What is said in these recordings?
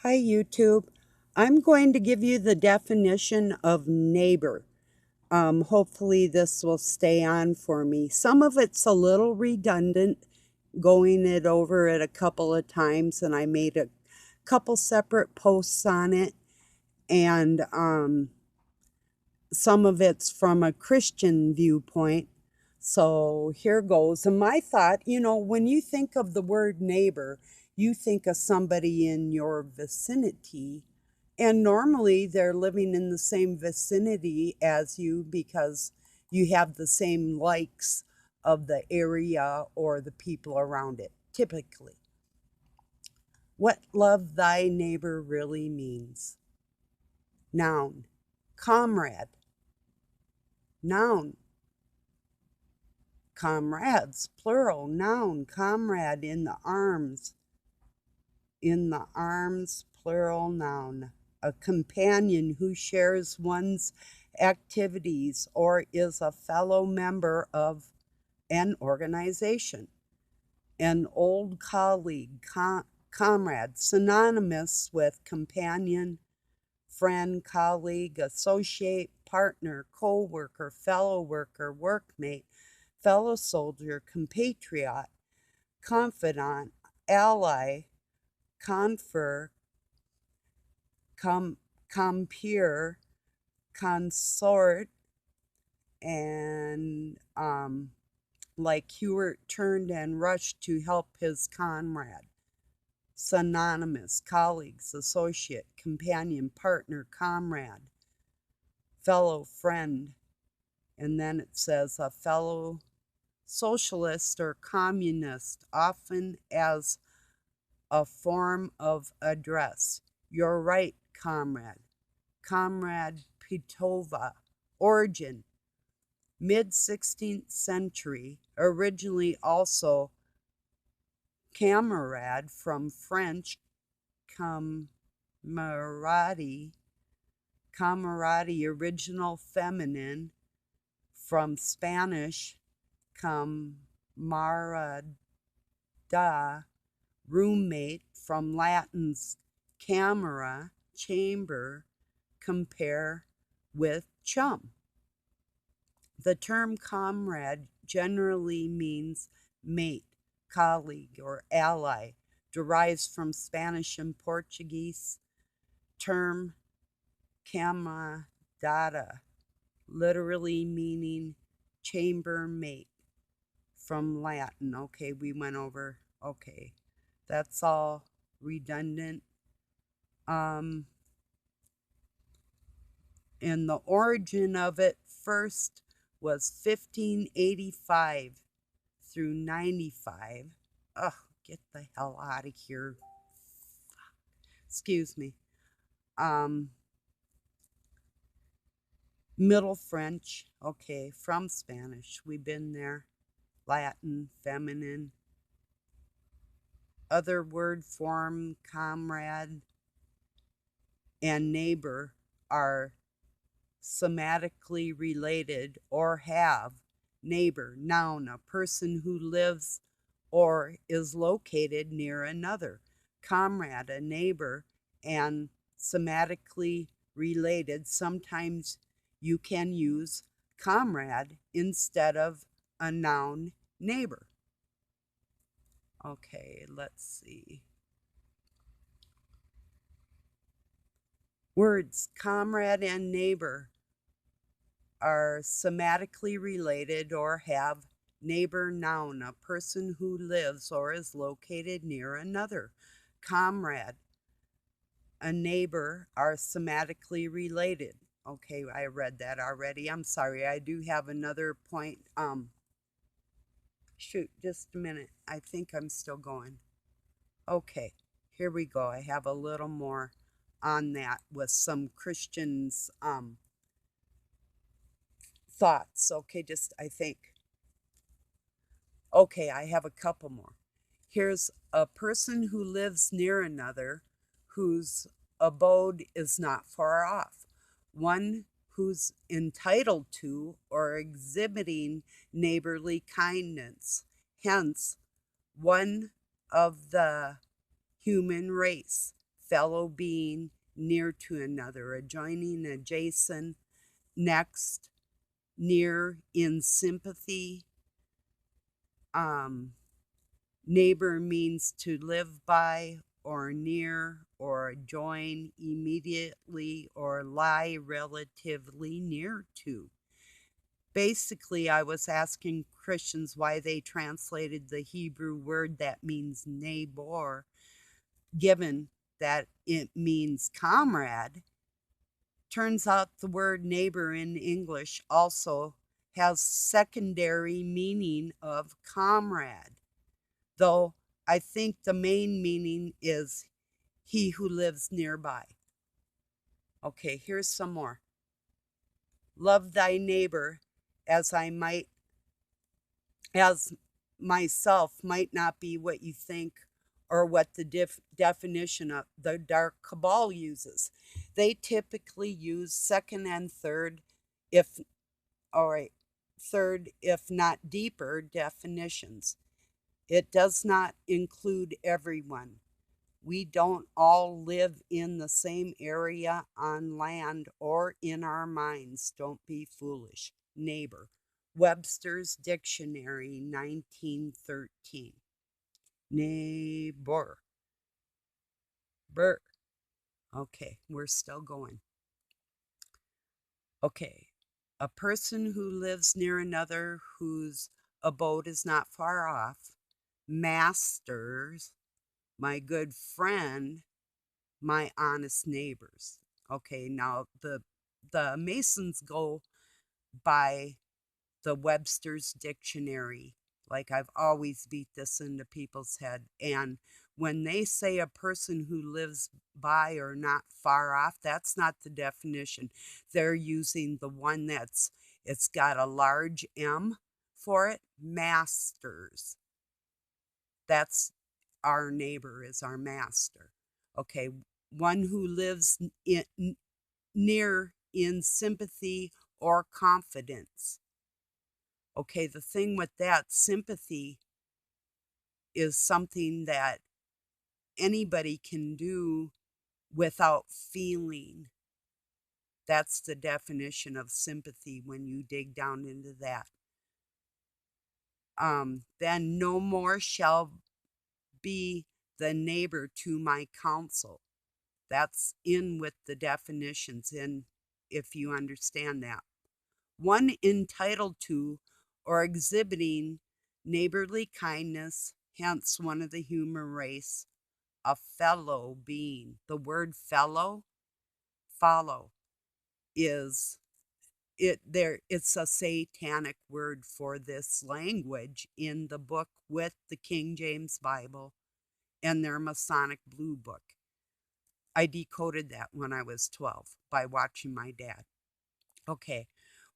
Hi, YouTube. I'm going to give you the definition of neighbor. Hopefully, this will stay on for me. Some of it's a little redundant, going it over it a couple of times, and I made a couple separate posts on it. And some of it's from a Christian viewpoint. So here goes. And my thought, when you think of the word neighbor, you think of somebody in your vicinity. And normally they're living in the same vicinity as you because you have the same likes of the area or the people around it, typically. What love thy neighbor really means. Noun, comrade. Noun, comrades, plural, noun, comrade, in the arms, plural, noun, a companion who shares one's activities or is a fellow member of an organization, an old colleague, comrade, synonymous with companion, friend, colleague, associate, partner, co-worker, fellow worker, workmate, fellow soldier, compatriot, confidant, ally, confer, compeer, consort, and like Hewart turned and rushed to help his comrade. Synonymous, colleagues, associate, companion, partner, comrade, fellow friend, and then it says a fellow socialist or communist, often as a form of address. You're right, comrade. Comrade Pitova. Origin, mid 16th century, originally also camarade from French camaraderie, original feminine from Spanish camarada, roommate from Latin's camera, chamber, compare with chum. The term comrade generally means mate, colleague, or ally, derives from Spanish and Portuguese term camarada, literally meaning chambermate, from Latin. Okay, we went over. Okay, that's all redundant. Um, and the origin of it first was 1585 through 95. Ugh, get the hell out of here. Excuse me. Um, Middle French, okay, from Spanish. We've been there. Latin, feminine. Other word form, comrade and neighbor, are somatically related or have. Neighbor, noun, a person who lives or is located near another. Comrade, a neighbor, and somatically related. Sometimes you can use comrade instead of a noun neighbor. Okay, let's see. Words comrade and neighbor are somatically related or have neighbor, noun, a person who lives or is located near another. Comrade, a neighbor, are somatically related. Okay, I read that already. I'm sorry. I do have another point. Shoot, just a minute. I think I'm still going. Okay, here we go. I have a little more on that with some Christians' thoughts. Okay, just I think. Okay, I have a couple more. Here's a person who lives near another whose abode is not far off. One who's entitled to or exhibiting neighborly kindness. Hence, one of the human race. fellow being, near to another, adjoining, adjacent, next, near, in sympathy. Um, Neighbor means to live by, or near, or join, immediately, or lie relatively near to. Basically, I was asking Christians why they translated the Hebrew word that means neighbor, given that it means comrade. Turns out the word neighbor in English also has secondary meaning of comrade, though I think the main meaning is he who lives nearby. Okay, here's some more. Love thy neighbor as I might, as myself might not be what you think or what the definition of the dark cabal uses. They typically use second and third, if, all right, third, if not deeper definitions. It does not include everyone. We don't all live in the same area on land or in our minds. Don't be foolish. Neighbor. Webster's Dictionary, 1913. Neighbor. Burr. Okay, we're still going. Okay. A person who lives near another whose abode is not far off. Masters. My good friend. My honest neighbors. Okay, now the Masons go by the Webster's Dictionary. Like I've always beat this into people's head. And when they say a person who lives by or not far off, that's not the definition. They're using the one it's got a large M for it, masters. That's our neighbor is our master. Okay, one who lives near in sympathy or confidence. Okay, the thing with that, sympathy is something that anybody can do without feeling. That's the definition of sympathy when you dig down into that. Then no more shall be the neighbor to my counsel. That's in with the definitions, in if you understand that. One entitled to or exhibiting neighborly kindness, hence one of the human race, a fellow being. The word fellow, follow, is it's a satanic word for this language in the book with the King James Bible and their Masonic Blue Book. I decoded that when I was 12 by watching my dad. Okay,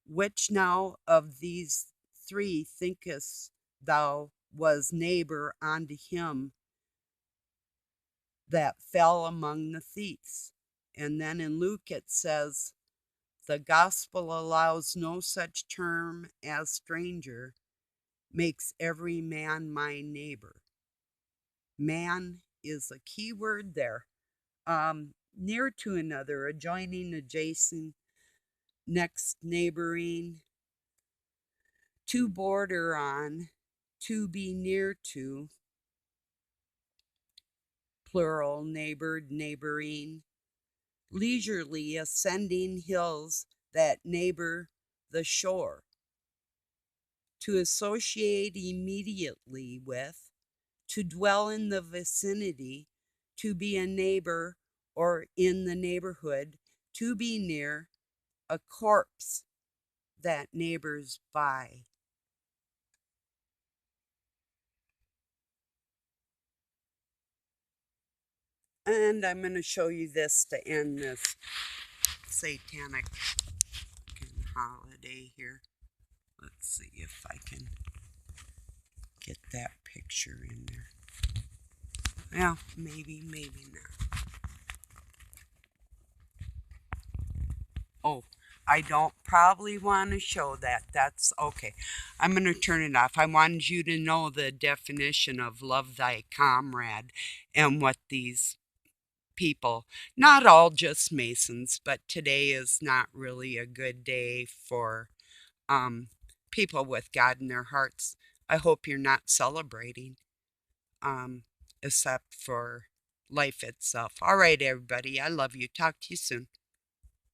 which now of these three thinkest thou was neighbor unto him that fell among the thieves? And then in Luke it says, the gospel allows no such term as stranger, makes every man my neighbor. Man is a key word there. Near to another, adjoining, adjacent, next, neighboring, to border on, to be near to, plural, neighbored, neighboring, leisurely ascending hills that neighbor the shore, to associate immediately with, to dwell in the vicinity, to be a neighbor or in the neighborhood, to be near, a corpse that neighbors by. And I'm going to show you this to end this satanic holiday here. Let's see if I can get that picture in there. Well, maybe not. Oh, I don't probably want to show that. That's okay. I'm going to turn it off. I wanted you to know the definition of love thy comrade and what these people. Not all just Masons, but today is not really a good day for um, people with God in their hearts. I hope you're not celebrating, um, except for life itself. All right, everybody. I love you. Talk to you soon.